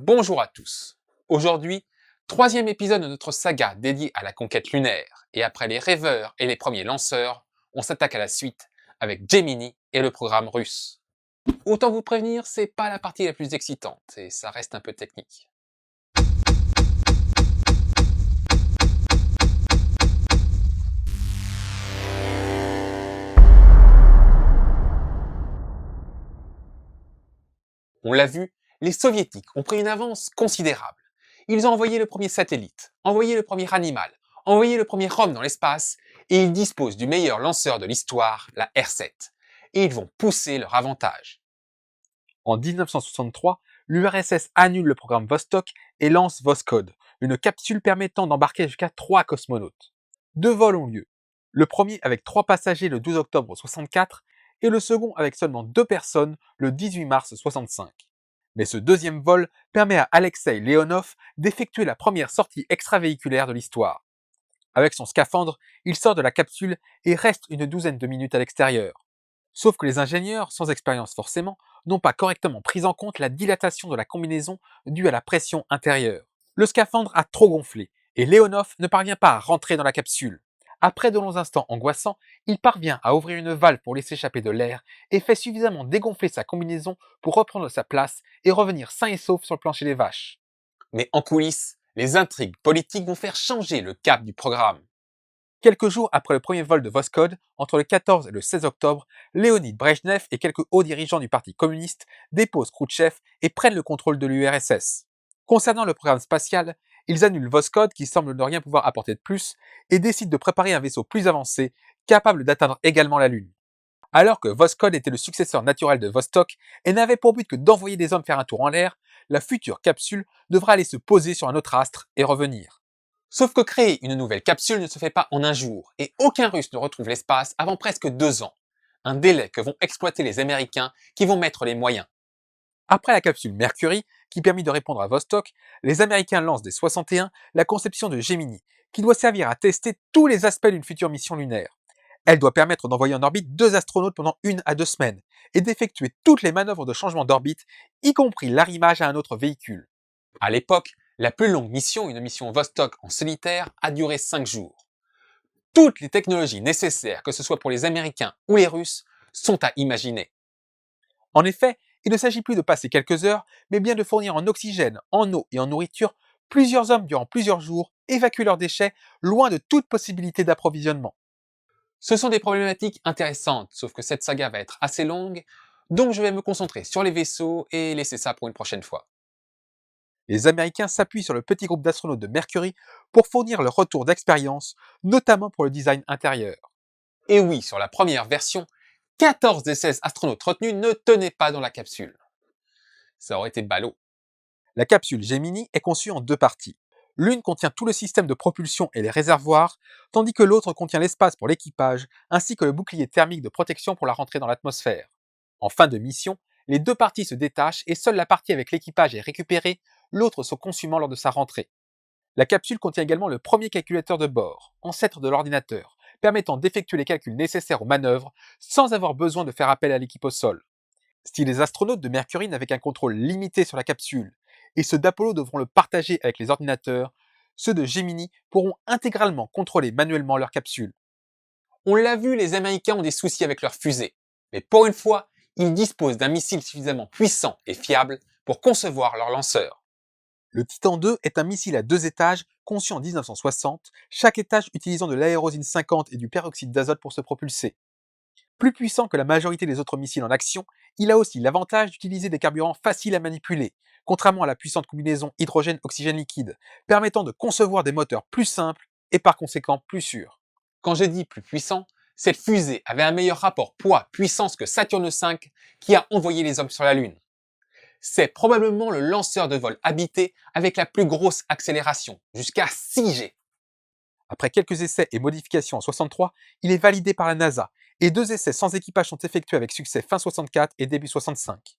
Bonjour à tous. Aujourd'hui, troisième épisode de notre saga dédié à la conquête lunaire. Et après les rêveurs et les premiers lanceurs, on s'attaque à la suite avec Gemini et le programme russe. Autant vous prévenir, c'est pas la partie la plus excitante et ça reste un peu technique. On l'a vu, les soviétiques ont pris une avance considérable. Ils ont envoyé le premier satellite, envoyé le premier animal, envoyé le premier homme dans l'espace, et ils disposent du meilleur lanceur de l'histoire, la R7. Et ils vont pousser leur avantage. En 1963, l'URSS annule le programme Vostok et lance Voskhod, une capsule permettant d'embarquer jusqu'à 3 cosmonautes. 2 vols ont lieu. Le premier avec 3 passagers le 12 octobre 1964 et le second avec seulement 2 personnes le 18 mars 1965. Mais ce deuxième vol permet à Alexei Leonov d'effectuer la première sortie extravéhiculaire de l'histoire. Avec son scaphandre, il sort de la capsule et reste une douzaine de minutes à l'extérieur. Sauf que les ingénieurs, sans expérience forcément, n'ont pas correctement pris en compte la dilatation de la combinaison due à la pression intérieure. Le scaphandre a trop gonflé, et Leonov ne parvient pas à rentrer dans la capsule. Après de longs instants angoissants, il parvient à ouvrir une valve pour laisser échapper de l'air et fait suffisamment dégonfler sa combinaison pour reprendre sa place et revenir sain et sauf sur le plancher des vaches. Mais en coulisses, les intrigues politiques vont faire changer le cap du programme. Quelques jours après le premier vol de Voskhod, entre le 14 et le 16 octobre, Léonid Brejnev et quelques hauts dirigeants du Parti communiste déposent Khrouchtchev et prennent le contrôle de l'URSS. Concernant le programme spatial, ils annulent Voskhod qui semble ne rien pouvoir apporter de plus et décident de préparer un vaisseau plus avancé, capable d'atteindre également la Lune. Alors que Voskhod était le successeur naturel de Vostok et n'avait pour but que d'envoyer des hommes faire un tour en l'air, la future capsule devra aller se poser sur un autre astre et revenir. Sauf que créer une nouvelle capsule ne se fait pas en un jour, et aucun Russe ne retrouve l'espace avant presque 2 ans. Un délai que vont exploiter les Américains qui vont mettre les moyens. Après la capsule Mercury, qui permit de répondre à Vostok, les Américains lancent dès 61 la conception de Gemini, qui doit servir à tester tous les aspects d'une future mission lunaire. Elle doit permettre d'envoyer en orbite 2 astronautes pendant 1 à 2 semaines, et d'effectuer toutes les manœuvres de changement d'orbite, y compris l'arrimage à un autre véhicule. À l'époque, la plus longue mission, une mission Vostok en solitaire, a duré 5 jours. Toutes les technologies nécessaires, que ce soit pour les Américains ou les Russes, sont à imaginer. En effet, il ne s'agit plus de passer quelques heures, mais bien de fournir en oxygène, en eau et en nourriture plusieurs hommes durant plusieurs jours, évacuer leurs déchets, loin de toute possibilité d'approvisionnement. Ce sont des problématiques intéressantes, sauf que cette saga va être assez longue, donc je vais me concentrer sur les vaisseaux et laisser ça pour une prochaine fois. Les Américains s'appuient sur le petit groupe d'astronautes de Mercury pour fournir leur retour d'expérience, notamment pour le design intérieur. Et oui, sur la première version, 14 des 16 astronautes retenus ne tenaient pas dans la capsule. Ça aurait été ballot. La capsule Gemini est conçue en 2 parties. L'une contient tout le système de propulsion et les réservoirs, tandis que l'autre contient l'espace pour l'équipage, ainsi que le bouclier thermique de protection pour la rentrée dans l'atmosphère. En fin de mission, les 2 parties se détachent et seule la partie avec l'équipage est récupérée, l'autre se consumant lors de sa rentrée. La capsule contient également le premier calculateur de bord, ancêtre de l'ordinateur, permettant d'effectuer les calculs nécessaires aux manœuvres sans avoir besoin de faire appel à l'équipe au sol. Si les astronautes de Mercury n'avaient qu'un contrôle limité sur la capsule, et ceux d'Apollo devront le partager avec les ordinateurs, ceux de Gemini pourront intégralement contrôler manuellement leur capsule. On l'a vu, les Américains ont des soucis avec leurs fusées. Mais pour une fois, ils disposent d'un missile suffisamment puissant et fiable pour concevoir leur lanceur. Le Titan II est un missile à 2 étages conçu en 1960, chaque étage utilisant de l'aérosine 50 et du peroxyde d'azote pour se propulser. Plus puissant que la majorité des autres missiles en action, il a aussi l'avantage d'utiliser des carburants faciles à manipuler, contrairement à la puissante combinaison hydrogène-oxygène liquide, permettant de concevoir des moteurs plus simples et par conséquent plus sûrs. Quand j'ai dit plus puissant, cette fusée avait un meilleur rapport poids-puissance que Saturne V qui a envoyé les hommes sur la Lune. C'est probablement le lanceur de vol habité avec la plus grosse accélération, jusqu'à 6 G. Après quelques essais et modifications en 63, il est validé par la NASA, et 2 essais sans équipage sont effectués avec succès fin 64 et début 65.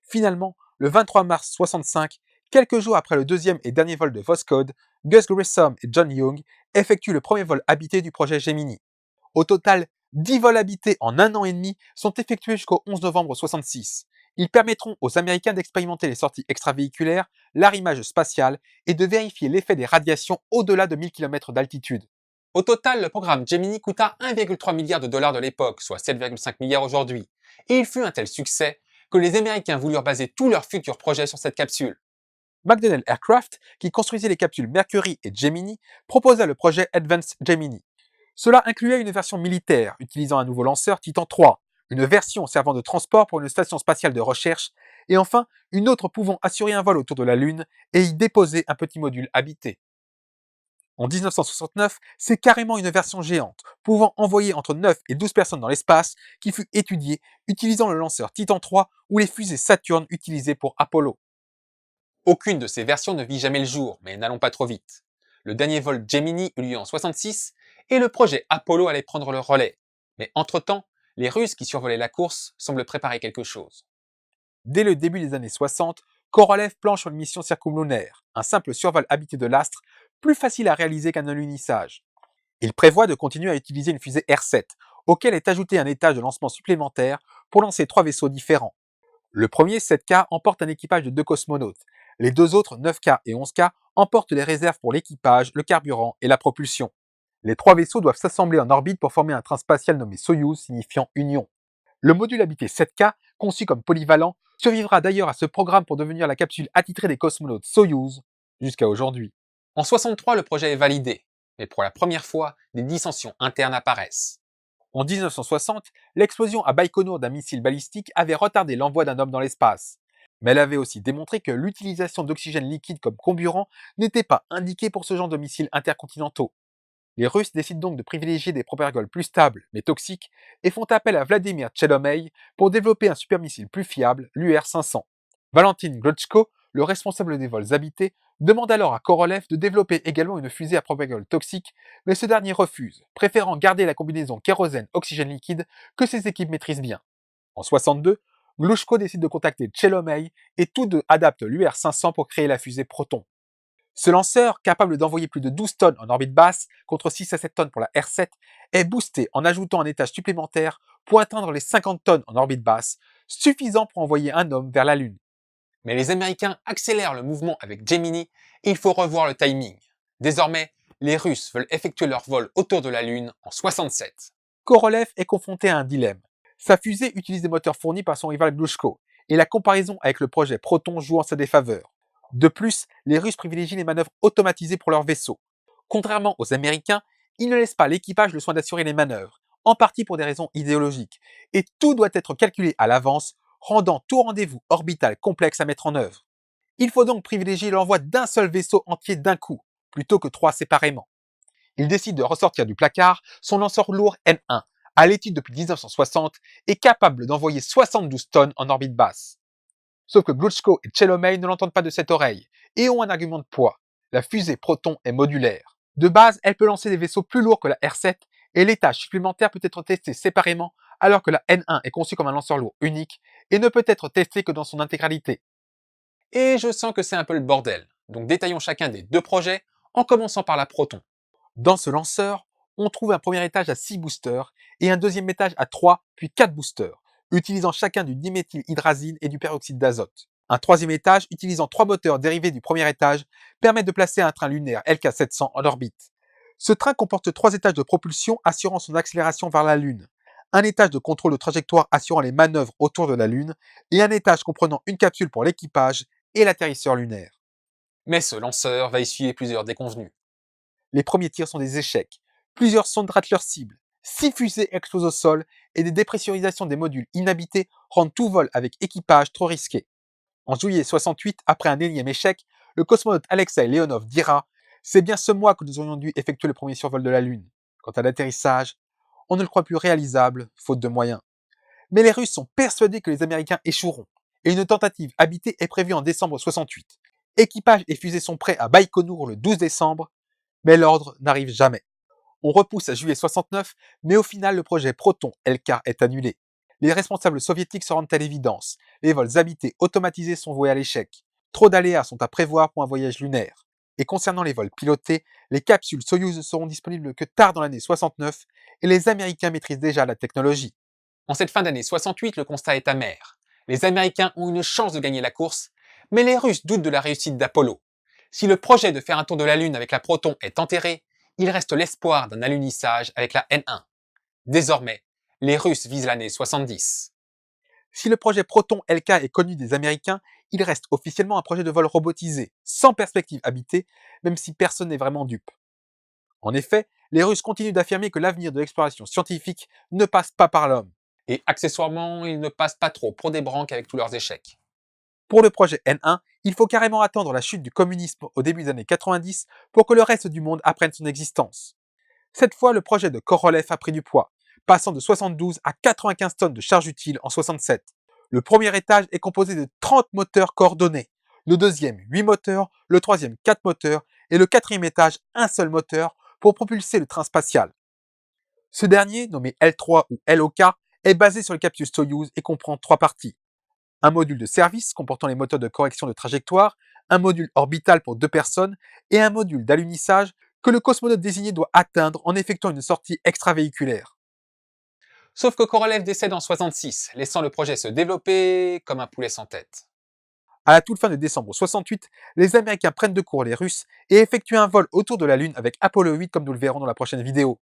Finalement, le 23 mars 65, quelques jours après le deuxième et dernier vol de Voskhod, Gus Grissom et John Young effectuent le premier vol habité du projet Gemini. Au total, 10 vols habités en 1 an et demi sont effectués jusqu'au 11 novembre 66, Ils permettront aux Américains d'expérimenter les sorties extravéhiculaires, l'arrimage spatial et de vérifier l'effet des radiations au-delà de 1000 km d'altitude. Au total, le programme Gemini coûta 1,3 milliard de dollars de l'époque, soit 7,5 milliards aujourd'hui. Et il fut un tel succès que les Américains voulurent baser tous leurs futurs projets sur cette capsule. McDonnell Aircraft, qui construisait les capsules Mercury et Gemini, proposa le projet Advanced Gemini. Cela incluait une version militaire utilisant un nouveau lanceur Titan III, une version servant de transport pour une station spatiale de recherche, et enfin une autre pouvant assurer un vol autour de la Lune et y déposer un petit module habité. En 1969, c'est carrément une version géante, pouvant envoyer entre 9 et 12 personnes dans l'espace, qui fut étudiée utilisant le lanceur Titan III ou les fusées Saturn utilisées pour Apollo. Aucune de ces versions ne vit jamais le jour, mais n'allons pas trop vite. Le dernier vol Gemini eut lieu en 66 et le projet Apollo allait prendre le relais. Mais entre-temps, les Russes qui survolaient la course semblent préparer quelque chose. Dès le début des années 60, Korolev planche sur une mission circumlunaire, un simple survol habité de l'astre, plus facile à réaliser qu'un alunissage. Il prévoit de continuer à utiliser une fusée R7, auquel est ajouté un étage de lancement supplémentaire pour lancer 3 vaisseaux différents. Le premier, 7K, emporte un équipage de 2 cosmonautes. Les deux autres, 9K et 11K, emportent les réserves pour l'équipage, le carburant et la propulsion. Les 3 vaisseaux doivent s'assembler en orbite pour former un train spatial nommé Soyouz, signifiant Union. Le module habité 7K, conçu comme polyvalent, survivra d'ailleurs à ce programme pour devenir la capsule attitrée des cosmonautes Soyouz jusqu'à aujourd'hui. En 63, le projet est validé, mais pour la première fois, des dissensions internes apparaissent. En 1960, l'explosion à Baïkonour d'un missile balistique avait retardé l'envoi d'un homme dans l'espace. Mais elle avait aussi démontré que l'utilisation d'oxygène liquide comme comburant n'était pas indiquée pour ce genre de missiles intercontinentaux. Les Russes décident donc de privilégier des propagolles plus stables mais toxiques et font appel à Vladimir Tchelomey pour développer un supermissile plus fiable, l'UR-500. Valentin Glotchko, le responsable des vols habités, demande alors à Korolev de développer également une fusée à propagole toxique, mais ce dernier refuse, préférant garder la combinaison kérosène-oxygène liquide que ses équipes maîtrisent bien. En 62, Glushko décide de contacter Tchelomey et tous deux adaptent l'UR-500 pour créer la fusée Proton. Ce lanceur, capable d'envoyer plus de 12 tonnes en orbite basse, contre 6 à 7 tonnes pour la R7, est boosté en ajoutant un étage supplémentaire pour atteindre les 50 tonnes en orbite basse, suffisant pour envoyer un homme vers la Lune. Mais les Américains accélèrent le mouvement avec Gemini et il faut revoir le timing. Désormais, les Russes veulent effectuer leur vol autour de la Lune en 67. Korolev est confronté à un dilemme. Sa fusée utilise des moteurs fournis par son rival Glushko, et la comparaison avec le projet Proton joue en sa défaveur. De plus, les Russes privilégient les manœuvres automatisées pour leurs vaisseaux. Contrairement aux Américains, ils ne laissent pas l'équipage le soin d'assurer les manœuvres, en partie pour des raisons idéologiques, et tout doit être calculé à l'avance, rendant tout rendez-vous orbital complexe à mettre en œuvre. Il faut donc privilégier l'envoi d'un seul vaisseau entier d'un coup, plutôt que 3 séparément. Il décide de ressortir du placard son lanceur lourd N1, à l'étude depuis 1960 et capable d'envoyer 72 tonnes en orbite basse. Sauf que Glushko et Tchelomey ne l'entendent pas de cette oreille et ont un argument de poids. La fusée Proton est modulaire. De base, elle peut lancer des vaisseaux plus lourds que la R7 et l'étage supplémentaire peut être testé séparément alors que la N1 est conçue comme un lanceur lourd unique et ne peut être testé que dans son intégralité. Et je sens que c'est un peu le bordel, donc détaillons chacun des 2 projets en commençant par la Proton. Dans ce lanceur, on trouve un premier étage à 6 boosters et un deuxième étage à 3 puis 4 boosters, utilisant chacun du diméthylhydrazine et du peroxyde d'azote. Un troisième étage, utilisant 3 moteurs dérivés du premier étage, permet de placer un train lunaire LK-700 en orbite. Ce train comporte 3 étages de propulsion assurant son accélération vers la Lune, un étage de contrôle de trajectoire assurant les manœuvres autour de la Lune, et un étage comprenant une capsule pour l'équipage et l'atterrisseur lunaire. Mais ce lanceur va essuyer plusieurs déconvenues. Les premiers tirs sont des échecs. Plusieurs sondes ratent leur cible. 6 fusées explosent au sol et des dépressurisations des modules inhabités rendent tout vol avec équipage trop risqué. En juillet 68, après un énième échec, le cosmonaute Alexei Leonov dira « C'est bien ce mois que nous aurions dû effectuer le premier survol de la Lune. Quant à l'atterrissage, on ne le croit plus réalisable, faute de moyens. » Mais les Russes sont persuadés que les Américains échoueront, et une tentative habitée est prévue en décembre 68. Équipage et fusées sont prêts à Baïkonour le 12 décembre, mais l'ordre n'arrive jamais. On repousse à juillet 69, mais au final le projet Proton LK est annulé. Les responsables soviétiques se rendent à l'évidence. Les vols habités automatisés sont voués à l'échec. Trop d'aléas sont à prévoir pour un voyage lunaire. Et concernant les vols pilotés, les capsules Soyouz ne seront disponibles que tard dans l'année 69 et les Américains maîtrisent déjà la technologie. En cette fin d'année 68, le constat est amer. Les Américains ont une chance de gagner la course, mais les Russes doutent de la réussite d'Apollo. Si le projet de faire un tour de la Lune avec la Proton est enterré, il reste l'espoir d'un alunissage avec la N1. Désormais, les Russes visent l'année 70. Si le projet Proton LK est connu des Américains, il reste officiellement un projet de vol robotisé, sans perspective habitée, même si personne n'est vraiment dupe. En effet, les Russes continuent d'affirmer que l'avenir de l'exploration scientifique ne passe pas par l'homme. Et accessoirement, ils ne passent pas trop pour des branques avec tous leurs échecs. Pour le projet N1, il faut carrément attendre la chute du communisme au début des années 90 pour que le reste du monde apprenne son existence. Cette fois, le projet de Korolev a pris du poids, passant de 72 à 95 tonnes de charge utile en 67. Le premier étage est composé de 30 moteurs coordonnés, le deuxième 8 moteurs, le troisième 4 moteurs et le quatrième étage un seul moteur pour propulser le train spatial. Ce dernier, nommé L3 ou LOK, est basé sur le capsule Soyouz et comprend 3 parties. Un module de service comportant les moteurs de correction de trajectoire, un module orbital pour 2 personnes et un module d'alunissage que le cosmonaute désigné doit atteindre en effectuant une sortie extravéhiculaire. Sauf que Korolev décède en 66, laissant le projet se développer comme un poulet sans tête. À la toute fin de décembre 68, les Américains prennent de court les Russes et effectuent un vol autour de la Lune avec Apollo 8 comme nous le verrons dans la prochaine vidéo.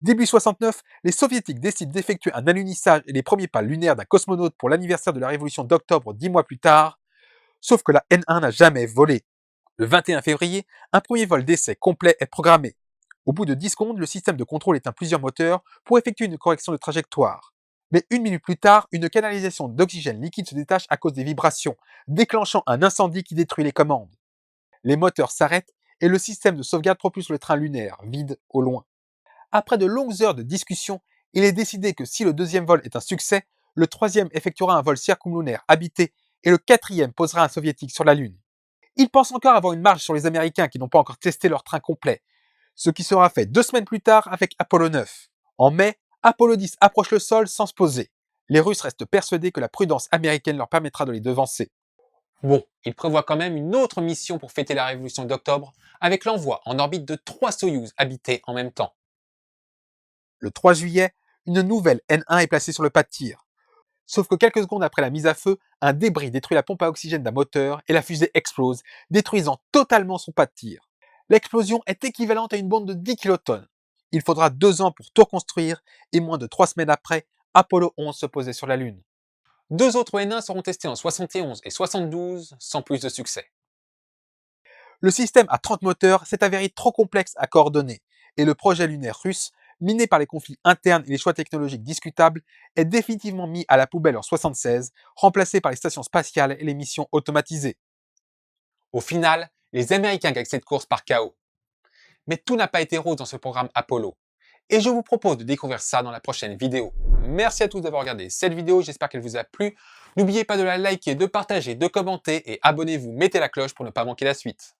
Début 69, les Soviétiques décident d'effectuer un alunissage et les premiers pas lunaires d'un cosmonaute pour l'anniversaire de la révolution d'octobre 10 mois plus tard, sauf que la N1 n'a jamais volé. Le 21 février, un premier vol d'essai complet est programmé. Au bout de 10 secondes, le système de contrôle éteint plusieurs moteurs pour effectuer une correction de trajectoire. Mais une minute plus tard, une canalisation d'oxygène liquide se détache à cause des vibrations, déclenchant un incendie qui détruit les commandes. Les moteurs s'arrêtent et le système de sauvegarde propulse le train lunaire, vide au loin. Après de longues heures de discussion, il est décidé que si le deuxième vol est un succès, le troisième effectuera un vol circumlunaire habité et le quatrième posera un soviétique sur la Lune. Ils pensent encore avoir une marge sur les Américains qui n'ont pas encore testé leur train complet, ce qui sera fait 2 semaines plus tard avec Apollo 9. En mai, Apollo 10 approche le sol sans se poser. Les Russes restent persuadés que la prudence américaine leur permettra de les devancer. Bon, ils prévoient quand même une autre mission pour fêter la révolution d'octobre, avec l'envoi en orbite de 3 Soyouz habités en même temps. Le 3 juillet, une nouvelle N1 est placée sur le pas de tir. Sauf que quelques secondes après la mise à feu, un débris détruit la pompe à oxygène d'un moteur et la fusée explose, détruisant totalement son pas de tir. L'explosion est équivalente à une bombe de 10 kilotonnes. Il faudra 2 ans pour tout reconstruire et moins de 3 semaines après, Apollo 11 se posait sur la Lune. 2 autres N1 seront testés en 71 et 72 sans plus de succès. Le système à 30 moteurs s'est avéré trop complexe à coordonner et le projet lunaire russe, miné par les conflits internes et les choix technologiques discutables, est définitivement mis à la poubelle en 76, remplacé par les stations spatiales et les missions automatisées. Au final, les Américains gagnent cette course par chaos. Mais tout n'a pas été rose dans ce programme Apollo. Et je vous propose de découvrir ça dans la prochaine vidéo. Merci à tous d'avoir regardé cette vidéo, j'espère qu'elle vous a plu. N'oubliez pas de la liker, de partager, de commenter et abonnez-vous, mettez la cloche pour ne pas manquer la suite.